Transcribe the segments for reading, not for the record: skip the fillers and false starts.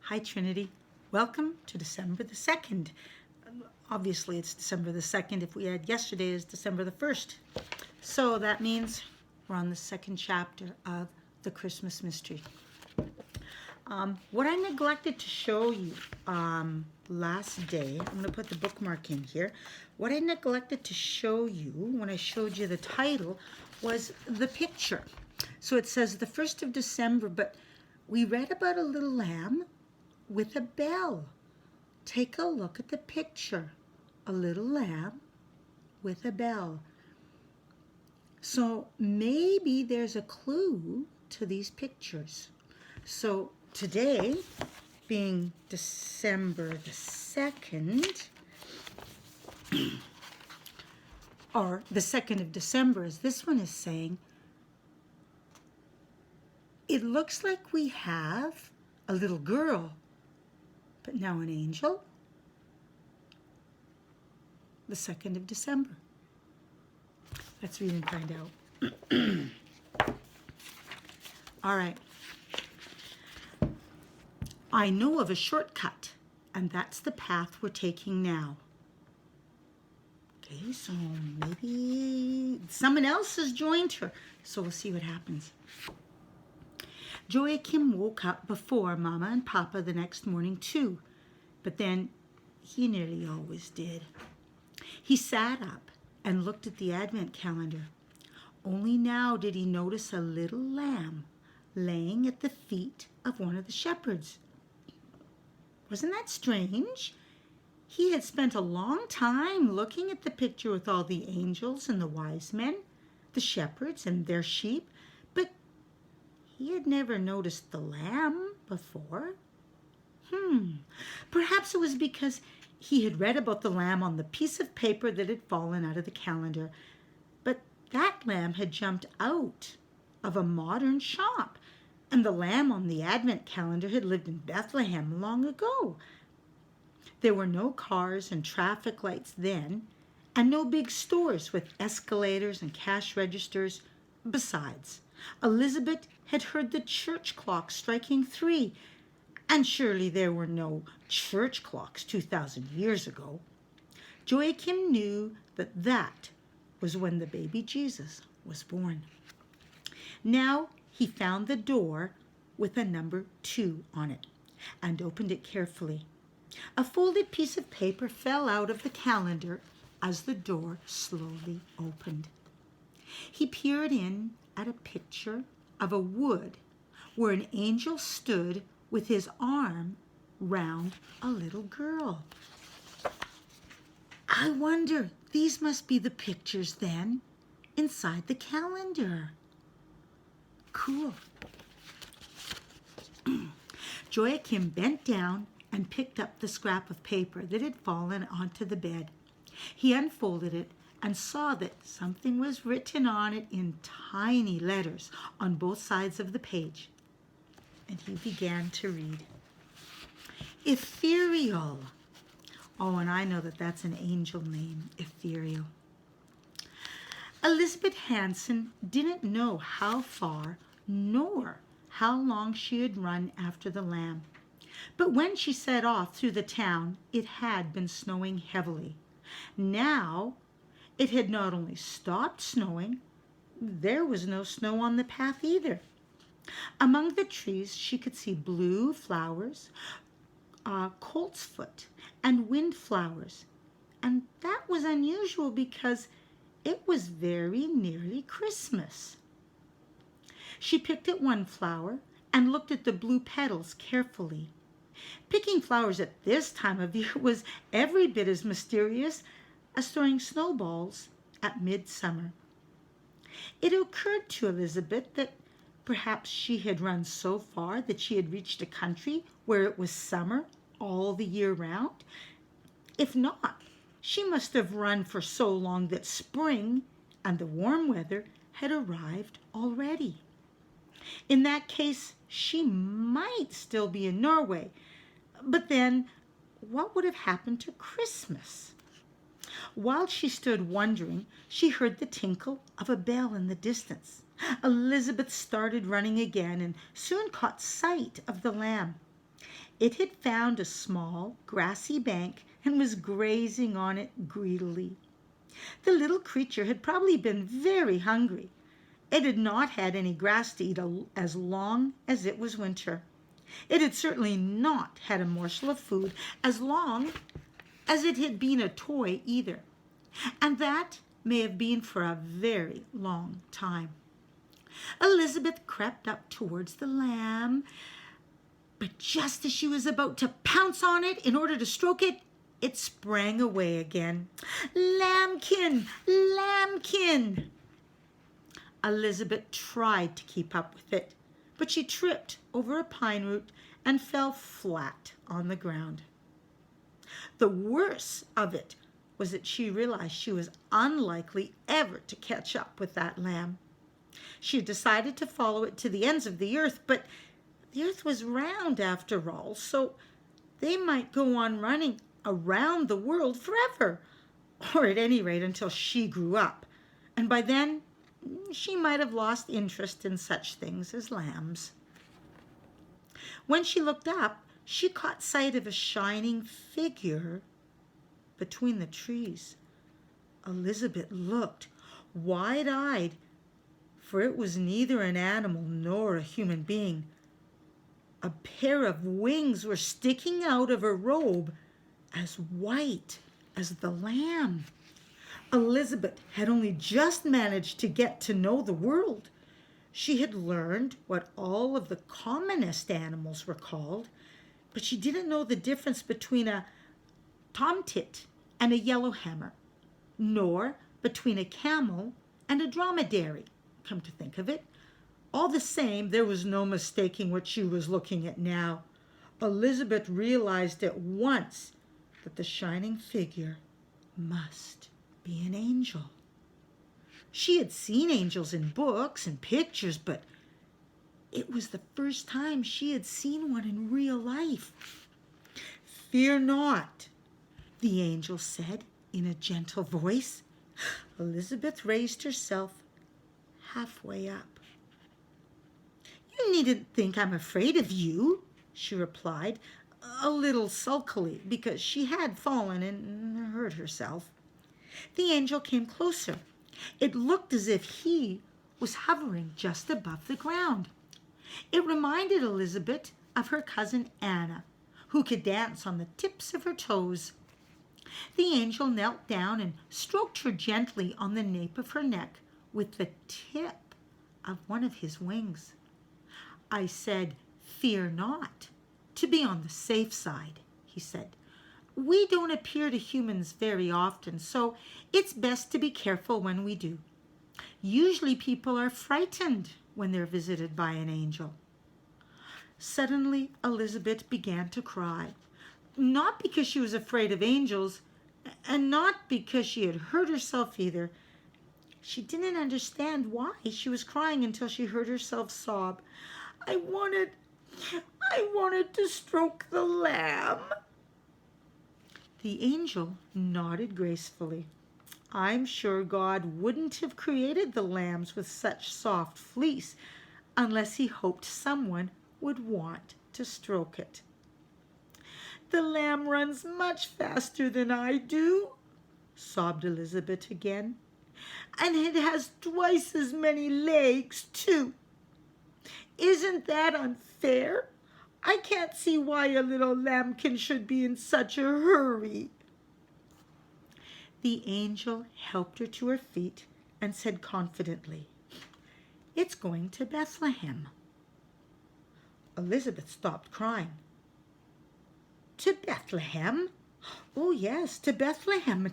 Hi, Trinity. Welcome to December the 2nd. Obviously, it's December the 2nd if we had yesterday as December the 1st. So that means we're on the second chapter of the Christmas mystery. What I neglected to show you last day, I'm going to put the bookmark in here. What I neglected to show you when I showed you the title was the picture. So it says the 1st of December, but we read about a little lamb with a bell. Take a look at the picture. A little lamb with a bell. So maybe there's a clue to these pictures. So today, being December the 2nd, or the 2nd of December, as this one is saying, it looks like we have a little girl, but now an angel. The 2nd of December. Let's read and find out. All right. I know of a shortcut, and that's the path we're taking now. Okay, so maybe someone else has joined her, so we'll see what happens. Joachim woke up before Mama and Papa the next morning too, but then he nearly always did. He sat up and looked at the Advent calendar. Only now did he notice a little lamb laying at the feet of one of the shepherds. Wasn't that strange? He had spent a long time looking at the picture with all the angels and the wise men, the shepherds and their sheep, but he had never noticed the lamb before. Perhaps it was because he had read about the lamb on the piece of paper that had fallen out of the calendar. But that lamb had jumped out of a modern shop, and the lamb on the Advent calendar had lived in Bethlehem long ago. There were no cars and traffic lights then, and no big stores with escalators and cash registers. Besides, Elizabeth had heard the church clock striking 3, and surely there were no church clocks 2,000 years ago. Joachim knew that was when the baby Jesus was born. Now he found the door with a number 2 on it and opened it carefully. A folded piece of paper fell out of the calendar as the door slowly opened. He peered in at a picture of a wood where an angel stood with his arm round a little girl. I wonder, these must be the pictures then inside the calendar. Cool. Joachim bent down and picked up the scrap of paper that had fallen onto the bed. He unfolded it and saw that something was written on it in tiny letters on both sides of the page. And he began to read. Ethereal. Oh, and I know that that's an angel name, Ethereal. Elizabeth Hanson didn't know how far nor how long she had run after the lamb. But when she set off through the town, it had been snowing heavily. Now, it had not only stopped snowing, there was no snow on the path either. Among the trees, she could see blue flowers, coltsfoot, and windflowers. And that was unusual because it was very nearly Christmas. She picked at one flower and looked at the blue petals carefully. Picking flowers at this time of year was every bit as mysterious as throwing snowballs at midsummer. It occurred to Elizabeth that perhaps she had run so far that she had reached a country where it was summer all the year round. If not, she must have run for so long that spring and the warm weather had arrived already. In that case, she might still be in Norway. But then, what would have happened to Christmas? While she stood wondering, she heard the tinkle of a bell in the distance. Elizabeth started running again and soon caught sight of the lamb. It had found a small, grassy bank and was grazing on it greedily. The little creature had probably been very hungry. It had not had any grass to eat as long as it was winter. It had certainly not had a morsel of food as long as it had been a toy either. And that may have been for a very long time. Elizabeth crept up towards the lamb, but just as she was about to pounce on it in order to stroke it, it sprang away again. Lambkin! Lambkin! Elizabeth tried to keep up with it, but she tripped over a pine root and fell flat on the ground. The worst of it was that she realized she was unlikely ever to catch up with that lamb. She had decided to follow it to the ends of the earth, but the earth was round after all, so they might go on running around the world forever, or at any rate until she grew up. And by then, she might have lost interest in such things as lambs. When she looked up, she caught sight of a shining figure between the trees. Elizabeth looked, wide-eyed, for it was neither an animal nor a human being. A pair of wings were sticking out of her robe, as white as the lamb. Elizabeth had only just managed to get to know the world. She had learned what all of the commonest animals were called, but she didn't know the difference between a tomtit and a yellowhammer, nor between a camel and a dromedary, come to think of it. All the same, there was no mistaking what she was looking at now. Elizabeth realized at once that the shining figure must be an angel. She had seen angels in books and pictures, but it was the first time she had seen one in real life. "Fear not," the angel said in a gentle voice. Elizabeth raised herself halfway up. "You needn't think I'm afraid of you," she replied, a little sulkily, because she had fallen and hurt herself. The angel came closer. It looked as if he was hovering just above the ground. It reminded Elizabeth of her cousin Anna, who could dance on the tips of her toes. The angel knelt down and stroked her gently on the nape of her neck with the tip of one of his wings. "I said, 'Fear not,' to be on the safe side," he said. "We don't appear to humans very often, so it's best to be careful when we do. Usually people are frightened when they're visited by an angel." Suddenly, Elizabeth began to cry, not because she was afraid of angels, and not because she had hurt herself either. She didn't understand why she was crying until she heard herself sob, I wanted to stroke the lamb." The angel nodded gracefully. "I'm sure God wouldn't have created the lambs with such soft fleece unless he hoped someone would want to stroke it." "The lamb runs much faster than I do," sobbed Elizabeth again. "And it has twice as many legs, too. Isn't that unfair? I can't see why a little lambkin should be in such a hurry." The angel helped her to her feet and said confidently, "It's going to Bethlehem." Elizabeth stopped crying. "To Bethlehem? Oh yes, to Bethlehem,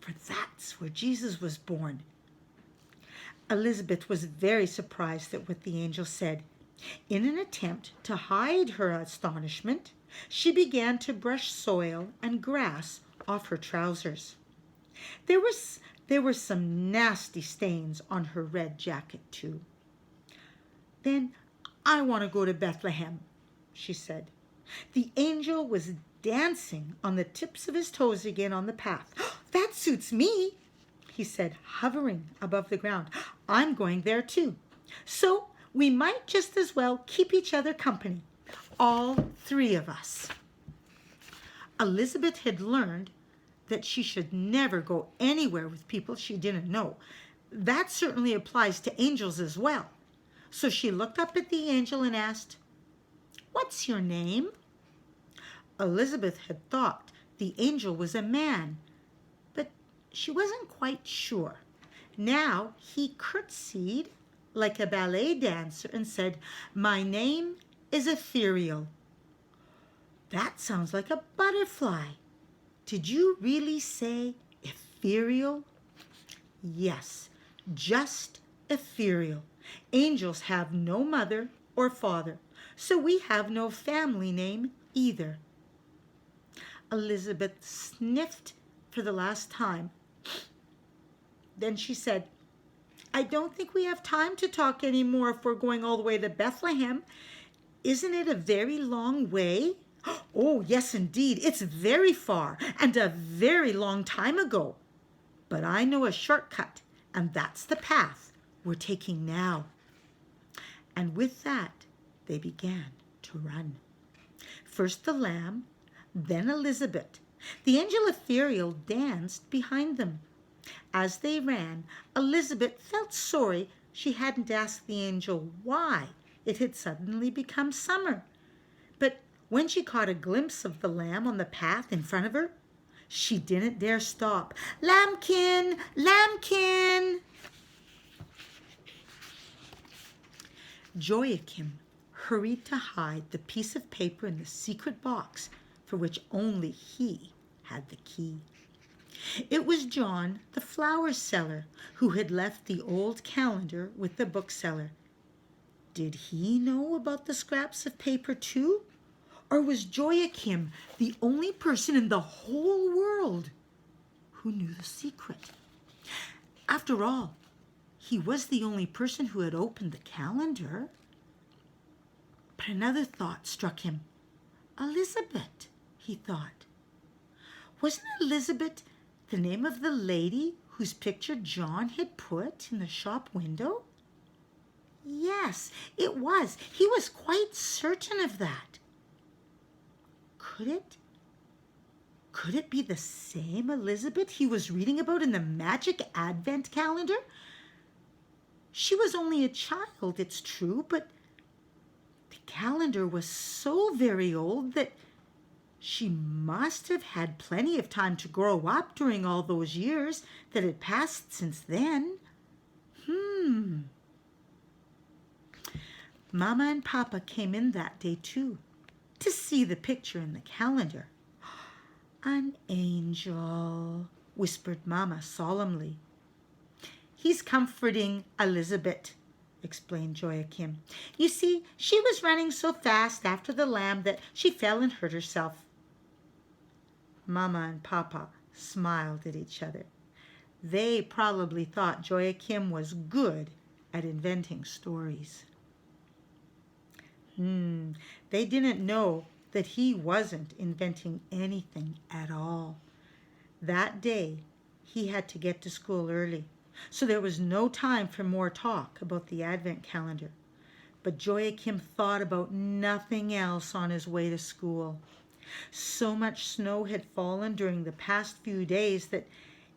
for that's where Jesus was born." Elizabeth was very surprised at what the angel said. In an attempt to hide her astonishment, she began to brush soil and grass off her trousers. There were some nasty stains on her red jacket too. "Then I want to go to Bethlehem," she said. The angel was dancing on the tips of his toes again on the path. "That suits me," he said, hovering above the ground. "I'm going there too. So we might just as well keep each other company. all three of us. Elizabeth had learned that she should never go anywhere with people she didn't know. That certainly applies to angels as well. So she looked up at the angel and asked, "What's your name?" Elizabeth had thought the angel was a man, but she wasn't quite sure. Now he curtsied like a ballet dancer and said, "My name is Ethereal." "That sounds like a butterfly. Did you really say ethereal?" "Yes, just ethereal. Angels have no mother or father, so we have no family name either." Elizabeth sniffed for the last time. Then she said, "I don't think we have time to talk anymore if we're going all the way to Bethlehem. Isn't it a very long way?" "Oh, yes, indeed. It's very far and a very long time ago. But I know a shortcut, and that's the path we're taking now." And with that, they began to run. First the lamb, then Elizabeth. The angel Ethereal danced behind them. As they ran, Elizabeth felt sorry she hadn't asked the angel why it had suddenly become summer. But when she caught a glimpse of the lamb on the path in front of her, she didn't dare stop. "Lambkin! Lambkin!" Joachim hurried to hide the piece of paper in the secret box for which only he had the key. It was John, the flower seller, who had left the old calendar with the bookseller. Did he know about the scraps of paper too? Or was Joachim the only person in the whole world who knew the secret? After all, he was the only person who had opened the calendar. But another thought struck him. Elizabeth, he thought. Wasn't Elizabeth the name of the lady whose picture John had put in the shop window? Yes, it was. He was quite certain of that. Could it be the same Elizabeth he was reading about in the magic Advent calendar? She was only a child, it's true, but the calendar was so very old that she must have had plenty of time to grow up during all those years that had passed since then. Mama and Papa came in that day too, to see the picture in the calendar. "An angel," whispered Mama solemnly. "He's comforting Elizabeth," explained Joachim. "You see, she was running so fast after the lamb that she fell and hurt herself." Mama and Papa smiled at each other. They probably thought Joachim was good at inventing stories. They didn't know that he wasn't inventing anything at all. That day, he had to get to school early, so there was no time for more talk about the Advent calendar. But Joachim thought about nothing else on his way to school. So much snow had fallen during the past few days that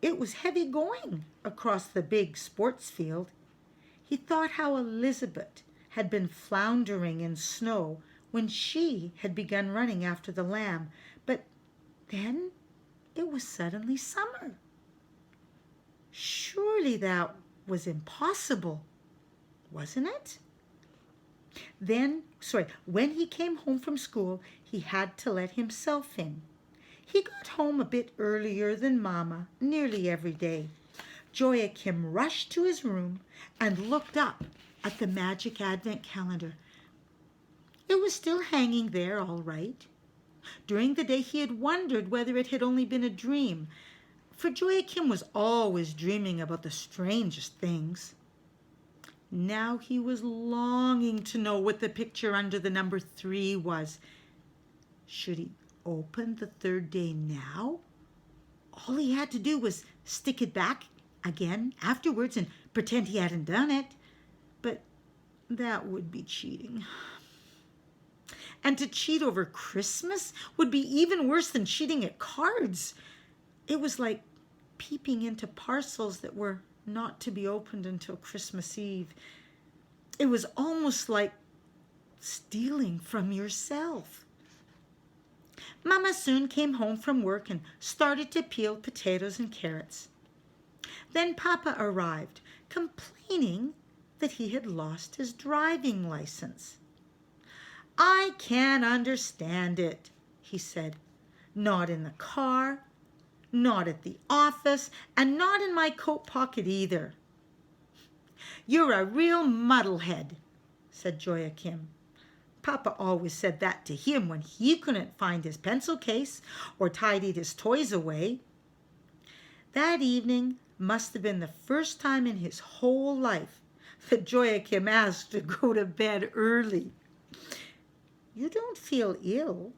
it was heavy going across the big sports field. He thought how Elizabeth had been floundering in snow when she had begun running after the lamb, but then it was suddenly summer. Surely that was impossible, wasn't it? When he came home from school, he had to let himself in. He got home a bit earlier than Mama nearly every day. Joachim rushed to his room and looked up at the magic Advent calendar. It was still hanging there, all right. During the day he had wondered whether it had only been a dream, for Joachim was always dreaming about the strangest things. Now he was longing to know what the picture under the number 3 was. Should he open the third day now? All he had to do was stick it back again afterwards and pretend he hadn't done it. But that would be cheating. And to cheat over Christmas would be even worse than cheating at cards. It was like peeping into parcels that were not to be opened until Christmas Eve. It was almost like stealing from yourself. Mama soon came home from work and started to peel potatoes and carrots. Then Papa arrived, complaining that he had lost his driving license. "I can't understand it," he said. "Not in the car, not at the office, and not in my coat pocket either." "You're a real muddlehead," said Joachim. Papa always said that to him when he couldn't find his pencil case or tidied his toys away. That evening must have been the first time in his whole life that Joachim asked to go to bed early. "You don't feel ill,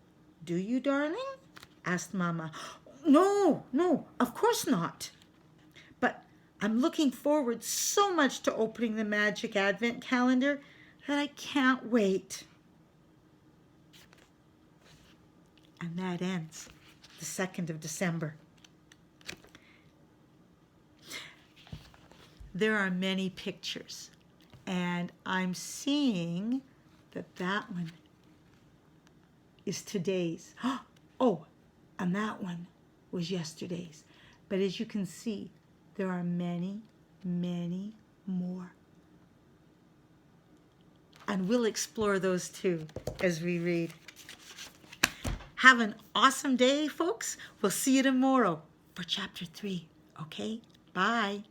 do you, darling?" asked Mama. No, of course not. But I'm looking forward so much to opening the magic advent calendar that I can't wait." And that ends the 2nd of December. There are many pictures, and I'm seeing that one is today's. Oh, and that one was yesterday's. But as you can see, there are many, many more. And we'll explore those too as we read. Have an awesome day, folks. We'll see you tomorrow for chapter 3. Okay? Bye.